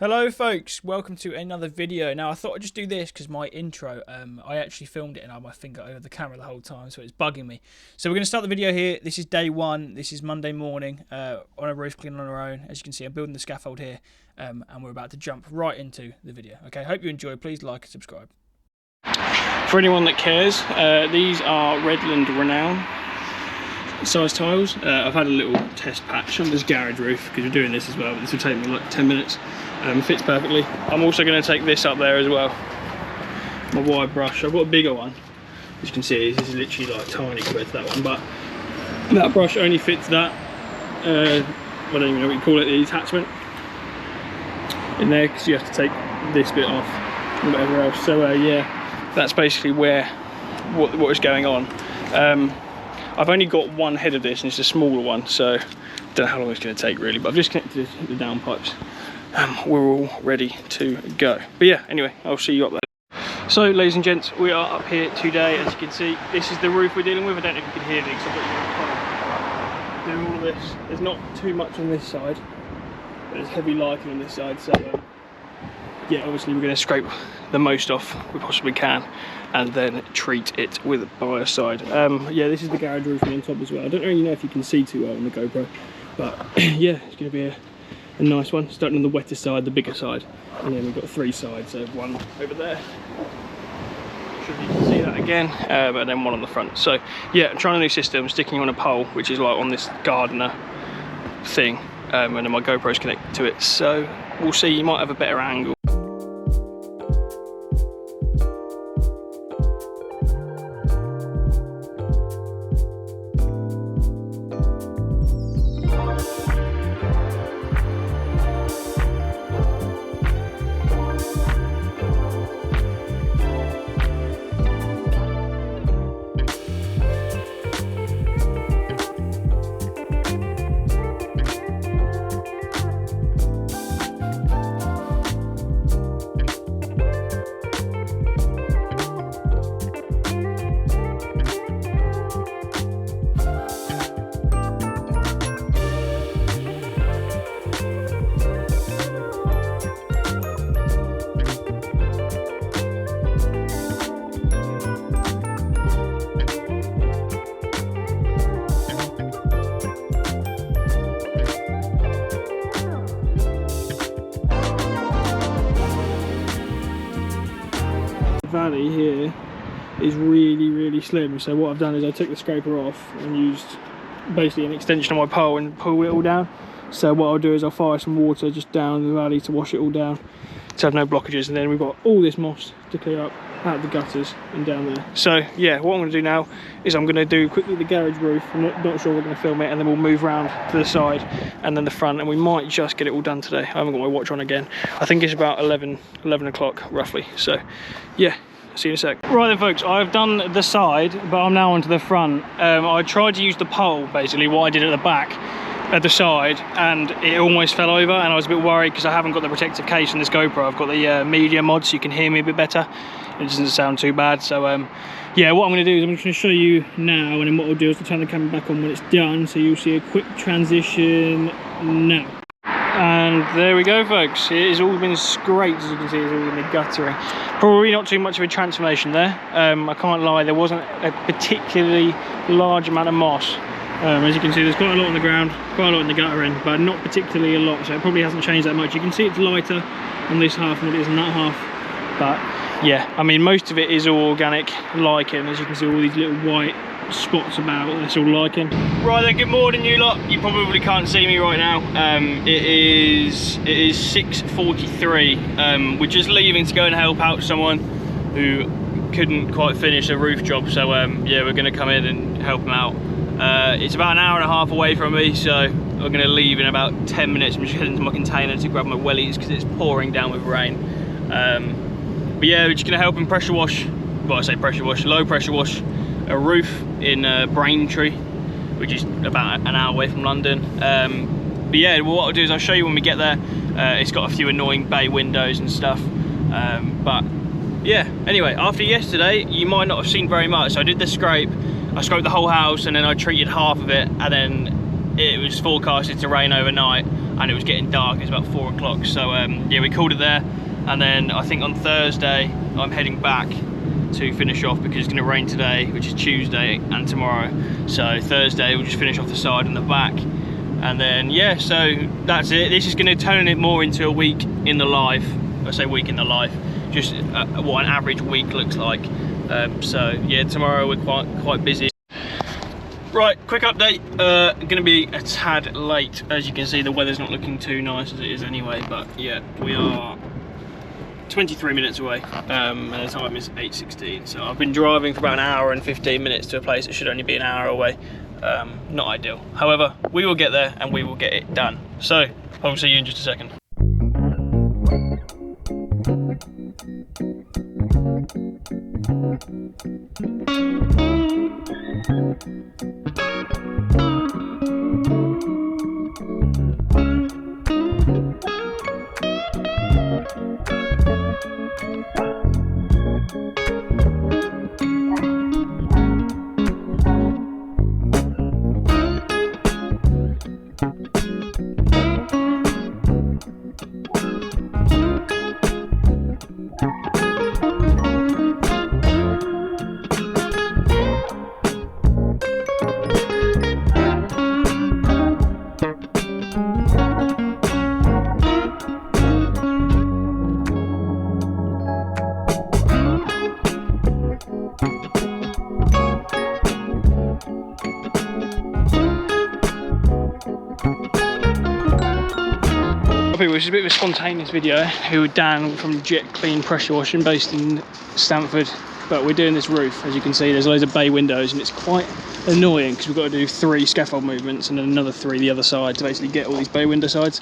Hello folks, welcome to another video. Now I thought I'd just do this because my intro, I actually filmed it and I had my finger over the camera the whole time, so it's bugging me. So we're going to start the video here. This is day one, this is Monday morning, on a roof cleaning on our own. As you can see, I'm building the scaffold here, and we're about to jump right into the video. Okay, hope you enjoy, please like and subscribe. For anyone that cares, these are Redland Renown size tiles. I've had a little test patch on this garage roof because we're doing this as well, but this will take me like 10 minutes. It fits perfectly. I'm also going to take this up there as well, my wide brush. I've got a bigger one, as you can see. This is literally like tiny compared to that one, but that brush only fits that, I don't even know what you call it, the attachment in there, because you have to take this bit off and whatever else. So yeah, that's basically what is going on. I've only got one head of this and it's a smaller one, so I don't know how long it's going to take really, but I've just connected the down pipes. We're all ready to go. But yeah, anyway, I'll see you up there. So ladies and gents, we are up here today. As you can see, this is the roof we're dealing with. I don't know if you can hear me because I've got you on doing all of this. There's not too much on this side, but there's heavy lichen on this side, so yeah, obviously we're going to scrape the most off we possibly can and then treat it with biocide. Yeah, this is the garage roof on top as well. I don't really know if you can see too well on the GoPro, but yeah, it's going to be a nice one, starting on the wetter side, the bigger side, and then we've got three sides, so one over there, not sure if you can see that again, but then one on the front. So yeah, I'm trying a new system, sticking on a pole, which is like on this gardener thing, and then my GoPro's connected to it, so we'll see, you might have a better angle. Valley here is really slim, so what I've done is I took the scraper off and used basically an extension of my pole and pull it all down. So what I'll do is I'll fire some water just down the valley to wash it all down to have no blockages, and then we've got all this moss to clear up out of the gutters and down there. So yeah, what I'm going to do now is I'm going to do quickly the garage roof. I'm not sure we're going to film it, and then we'll move around to the side and then the front, and we might just get it all done today. I haven't got my watch on again. I think it's about 11 o'clock roughly, so yeah, see you in a sec. Right then folks, I've done the side, but I'm now onto the front. I tried to use the pole, basically what I did at the back at the side, and it almost fell over, and I was a bit worried because I haven't got the protective case on this GoPro. I've got the media mod, so you can hear me a bit better. It doesn't sound too bad. So yeah, what I'm going to do is I'm just going to show you now, and then what I'll do is I'll turn the camera back on when it's done, so you'll see a quick transition now. And there we go folks, it has all been scraped, as you can see, it's all in the guttering. Probably not too much of a transformation there. I can't lie, there wasn't a particularly large amount of moss. As you can see, there's quite a lot on the ground, quite a lot in the guttering, but not particularly a lot, so it probably hasn't changed that much. You can see it's lighter on this half than it is on that half, but yeah, I mean, most of it is all organic lichened. As you can see, all these little white spots about, that's all lichen. Right then, good morning you lot. You probably can't see me right now. It is 6:43. We're just leaving to go and help out someone who couldn't quite finish a roof job, so yeah, we're going to come in and help them out. It's about an hour and a half away from me, so I'm going to leave in about 10 minutes. I'm just heading to my container to grab my wellies because it's pouring down with rain. But yeah, we're just going to help him pressure wash, well, I say pressure wash, low pressure wash a roof in Braintree, which is about an hour away from London. But yeah, well, what I'll do is I'll show you when we get there. It's got a few annoying bay windows and stuff, but yeah, anyway, after yesterday you might not have seen very much. So I did the scrape, I scraped the whole house, and then I treated half of it, and then it was forecasted to rain overnight. and it was getting dark. It was about 4 o'clock, so yeah, we called it there. And then I think on Thursday I'm heading back to finish off, because it's going to rain today, which is Tuesday, and tomorrow. So Thursday we'll just finish off the side and the back, and then yeah, so that's it. This is going to turn it more into a week in the life. I say week in the life, just what an average week looks like. So yeah, tomorrow we're quite busy. Right, quick update. Going to be a tad late. As you can see, the weather's not looking too nice as it is anyway, but yeah, we are 23 minutes away, and the time is 8:16. So I've been driving for about an hour and 15 minutes to a place that should only be an hour away. Not ideal. However, we will get there and we will get it done. So I'll see you in just a second. Which is a bit of a spontaneous video. Here with Dan from Jet Clean Pressure Washing, based in Stamford. But we're doing this roof. As you can see, there's loads of bay windows, and it's quite annoying because we've got to do 3 scaffold movements and then another 3 the other side to basically get all these bay window sides.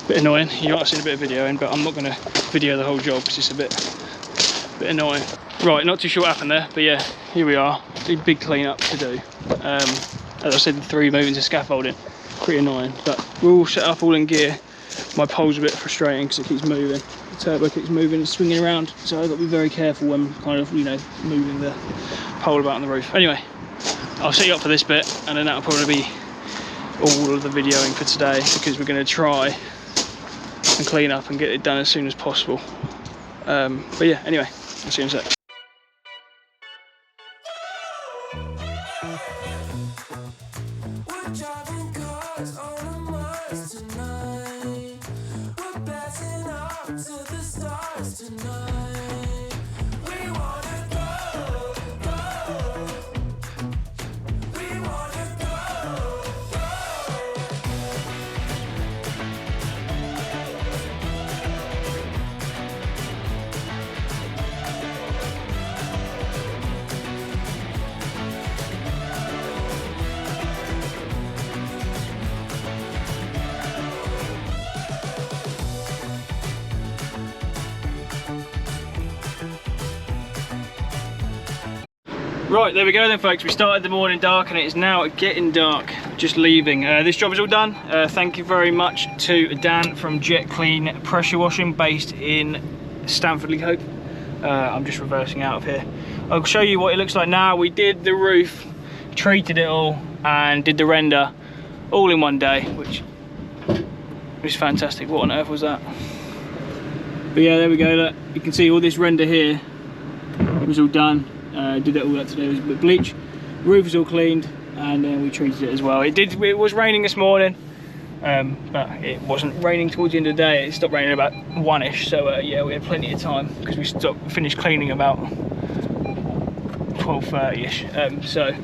Bit annoying. You might have seen a bit of videoing, but I'm not going to video the whole job because it's a bit annoying. Right, not too sure what happened there, but yeah, here we are. Big clean up to do. As I said, the 3 movements of scaffolding, pretty annoying. But we're all set up, all in gear. My pole's a bit frustrating because it keeps moving. The turbo keeps moving and swinging around, so I've got to be very careful when kind of, you know, moving the pole about on the roof. Anyway, I'll set you up for this bit, and then that'll probably be all of the videoing for today, because we're going to try and clean up and get it done as soon as possible. But yeah, anyway, I'll see you in a sec. Right, there we go then folks, we started the morning dark and it is now getting dark, just leaving. This job is all done. Thank you very much to Dan from Jet Clean Pressure Washing, based in Stamford-le-Hope. I'm just reversing out of here. I'll show you what it looks like now. We did the roof, treated it all, and did the render all in one day, which was fantastic. What on earth was that? But yeah, there we go, look. You can see all this render here. It was all done. Did it all that today with bleach. Roof is all cleaned, and then we treated it as well. It was raining this morning, but it wasn't raining towards the end of the day. It stopped raining about 1ish, so yeah, we had plenty of time because we finished cleaning about 12:30ish. So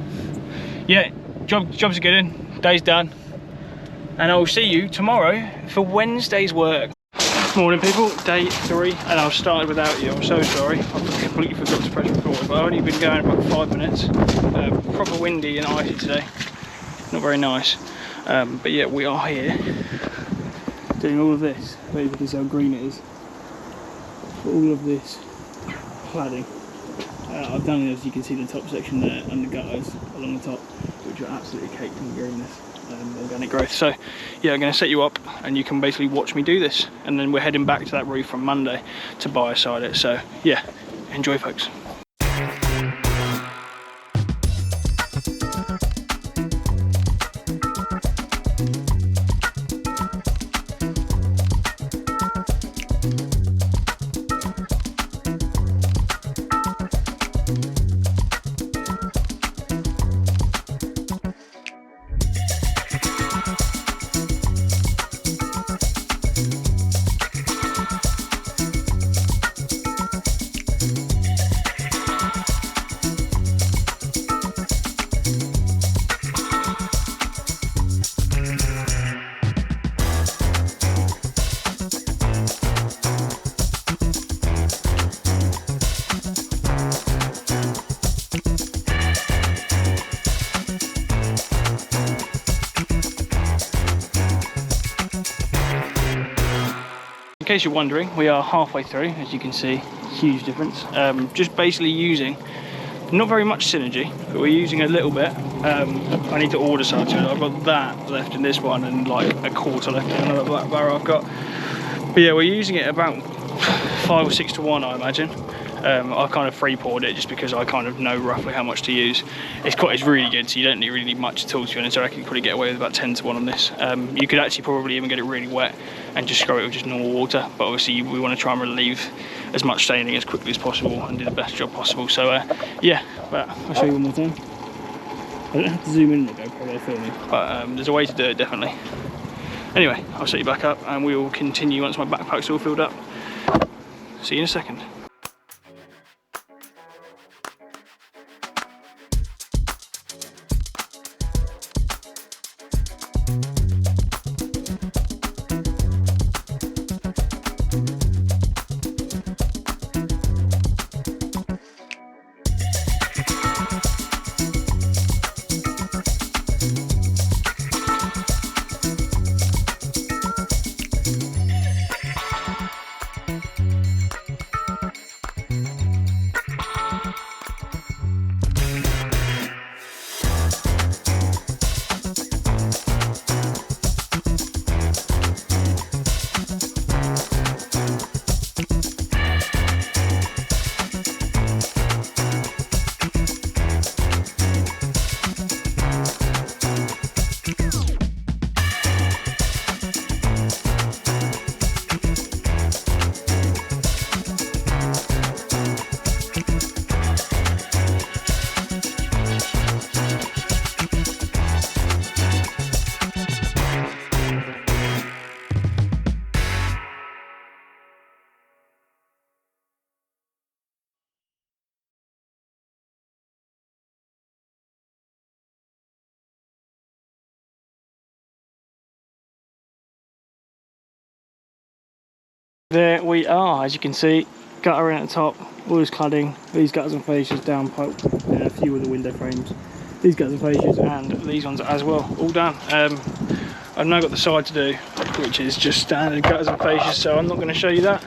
yeah, job's a good one. Day's done, and I will see you tomorrow for Wednesday's work. Morning people, day 3, and I've started without you. I'm so sorry. I completely forgot to press record, but I've only been going about 5 minutes. Proper windy and icy today. Not very nice. But yeah, we are here doing all of this. Wait, you can see how green it is. All of this cladding. I've done, as you can see, the top section there and the gutters along the top, which are absolutely caked in greenness. Organic growth. So yeah, I'm going to set you up and you can basically watch me do this, and then we're heading back to that roof on Monday to biocide it. So yeah, enjoy folks. case you're wondering, we are halfway through, as you can see, huge difference. Just basically using, not very much synergy, but we're using a little bit. I need to order something. I've got that left in this one and like a quarter left in another black barrel I've got. But yeah, we're using it about 5 or 6 to 1, I imagine. I kind of free poured it just because I kind of know roughly how much to use. It's really good, so you don't really need much at all, to be honest. I reckon you could probably get away with about 10 to 1 on this. You could actually probably even get it really wet and just scrub it with just normal water, but obviously we want to try and relieve as much staining as quickly as possible and do the best job possible. So yeah, but I'll show you one more time. I don't have to zoom in the GoPro while filming, but there's a way to do it, definitely. Anyway, I'll set you back up and we will continue once my backpack's all filled up. See you in a second. There we are, as you can see, gutter in at the top, all this cladding, these gutters and fascias, downpipe, and a few of the window frames, these gutters and fascias, and these ones as well, all done. I've now got the side to do, which is just standard gutters and fascias, so I'm not going to show you that.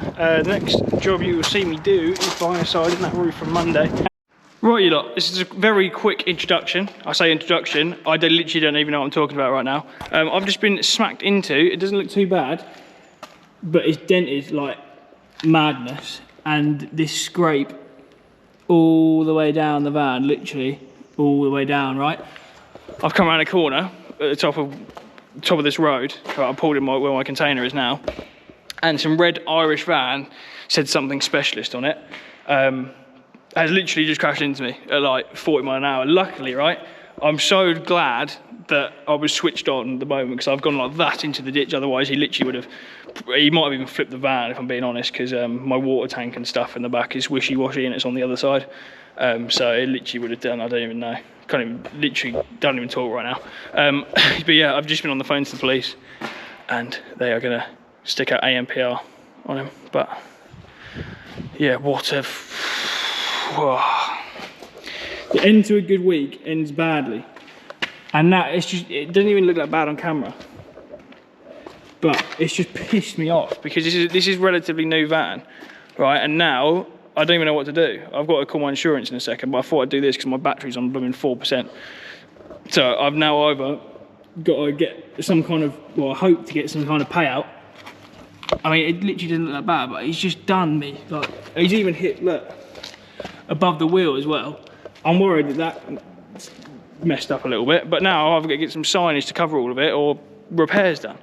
The next job you will see me do is biosiding that roof on Monday. Right, you lot, this is a very quick introduction. I say introduction, I literally don't even know what I'm talking about right now. I've just been smacked into, it doesn't look too bad, but it's dented like madness, and this scrape all the way down the van, literally all the way down, right? I've come around a corner at the top of this road, I pulled in where my container is now, and some red Irish van said something specialist on it, has literally just crashed into me at like 40 miles an hour. Luckily, right, I'm so glad that I was switched on at the moment, because I've gone like that into the ditch. Otherwise, he might have even flipped the van, if I'm being honest, because my water tank and stuff in the back is wishy-washy and it's on the other side. So it literally would have done, I don't even know. Literally don't even talk right now. But yeah, I've just been on the phone to the police and they are gonna stick out AMPR on him. But yeah, what a... The end to a good week ends badly. And that, it doesn't even look that bad on camera. But it's just pissed me off, because this is relatively new van, right? And now I don't even know what to do. I've got to call my insurance in a second, but I thought I'd do this because my battery's on blooming 4%. So I've now either got to get some kind of, well, I hope to get some kind of payout. I mean, it literally doesn't look that bad, but he's just done me. Like, he's even hit, look, above the wheel as well. I'm worried that messed up a little bit, but now I've got to get some signage to cover all of it or repairs done.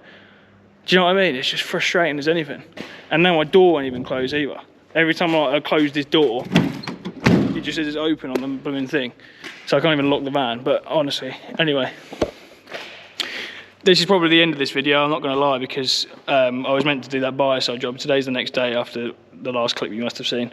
Do you know what I mean? It's just frustrating as anything. And now my door won't even close either. Every time I close this door, it just says it's open on the blooming thing. So I can't even lock the van, but honestly, anyway. This is probably the end of this video, I'm not going to lie, because I was meant to do that bioside job. Today's the next day after the last clip you must have seen.